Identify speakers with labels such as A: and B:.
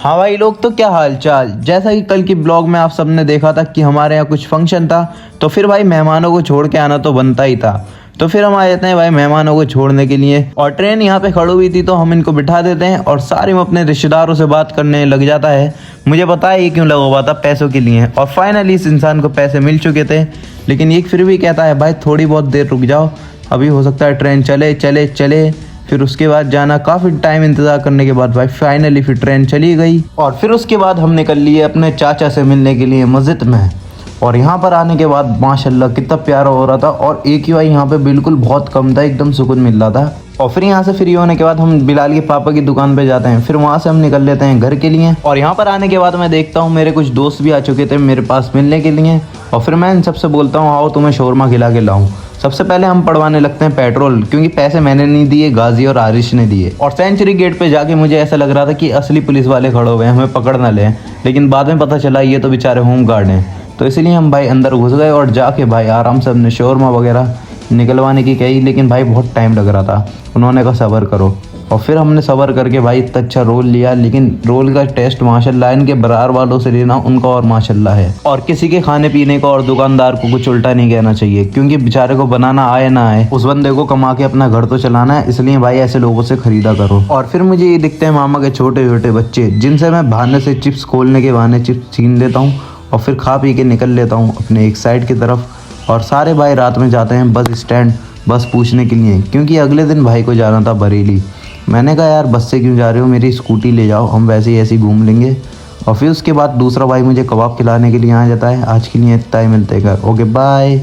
A: हाँ भाई लोग, तो क्या हाल चाल। जैसा कि कल की ब्लॉग में आप सबने देखा था कि हमारे यहाँ कुछ फंक्शन था, तो फिर भाई मेहमानों को छोड़ के आना तो बनता ही था। तो फिर हम आ जाते हैं भाई मेहमानों को छोड़ने के लिए, और ट्रेन यहाँ पे खड़ी हुई थी तो हम इनको बिठा देते हैं और सारे में अपने रिश्तेदारों से बात करने लग जाता है। मुझे पता है ये क्यों लगा हुआ था, पैसों के लिए। और फाइनली इस इंसान को पैसे मिल चुके थे, लेकिन ये फिर भी कहता है भाई थोड़ी बहुत देर रुक जाओ, अभी हो सकता है ट्रेन चले चले चले। फिर उसके बाद जाना, काफ़ी टाइम इंतज़ार करने के बाद भाई फाइनली फिर ट्रेन चली गई। और फिर उसके बाद हम निकल लिए अपने चाचा से मिलने के लिए मस्जिद में। और यहाँ पर आने के बाद माशाल्लाह कितना प्यारा हो रहा था, और एक ही भाई यहाँ पे बिल्कुल बहुत कम था, एकदम सुकून मिल रहा था। और फिर यहाँ से फ्री होने के बाद हम बिलाल के पापा की दुकान पे जाते हैं, फिर वहाँ से हम निकल लेते हैं घर के लिए। और यहाँ पर आने के बाद मैं देखता हूँ मेरे कुछ दोस्त भी आ चुके थे मेरे पास मिलने के लिए, और फिर मैं इन सबसे बोलता हूँ आओ तुम्हें शौरमा खिला के लाऊं। सबसे पहले हम पड़वाने लगते हैं पेट्रोल, क्योंकि पैसे मैंने नहीं दिए, गाजी और आरिश ने दिए। और सेंचुरी गेट पे जाके मुझे ऐसा लग रहा था कि असली पुलिस वाले खड़े हुए हैं, हमें पकड़ ना लें, लेकिन बाद में पता चला ये तो बेचारे होम गार्ड हैं। तो इसलिए हम भाई अंदर घुस गए और जाके भाई आराम से हमने शौरमा वगैरह निकलवाने की कही, लेकिन भाई बहुत टाइम लग रहा था। उन्होंने कहा सब्र करो, और फिर हमने सब्र करके भाई इतना अच्छा रोल लिया। लेकिन रोल का टेस्ट माशाल्लाह इनके बरार वालों से लेना उनका और माशाल्लाह है। और किसी के खाने पीने का और दुकानदार को कुछ उल्टा नहीं कहना चाहिए, क्योंकि बेचारे को बनाना आए ना आए, उस बंदे को कमा के अपना घर तो चलाना है। इसलिए भाई ऐसे लोगों से खरीदा करो। और फिर मुझे ये दिखते हैं मामा के छोटे छोटे बच्चे, जिनसे मैं बहाने से चिप्स खोलने के बहाने चिप्स छीन लेता हूँ और फिर खा पी के निकल लेता हूँ अपने एक साइड की तरफ। और सारे भाई रात में जाते हैं बस स्टैंड बस पूछने के लिए, क्योंकि अगले दिन भाई को जाना था बरेली। मैंने कहा यार बस से क्यों जा रहे हो, मेरी स्कूटी ले जाओ, हम वैसे ही ऐसे ही घूम लेंगे। और फिर उसके बाद दूसरा भाई मुझे कबाब खिलाने के लिए आ जाता है। आज के लिए इतना ही, मिलते हैं। Okay bye.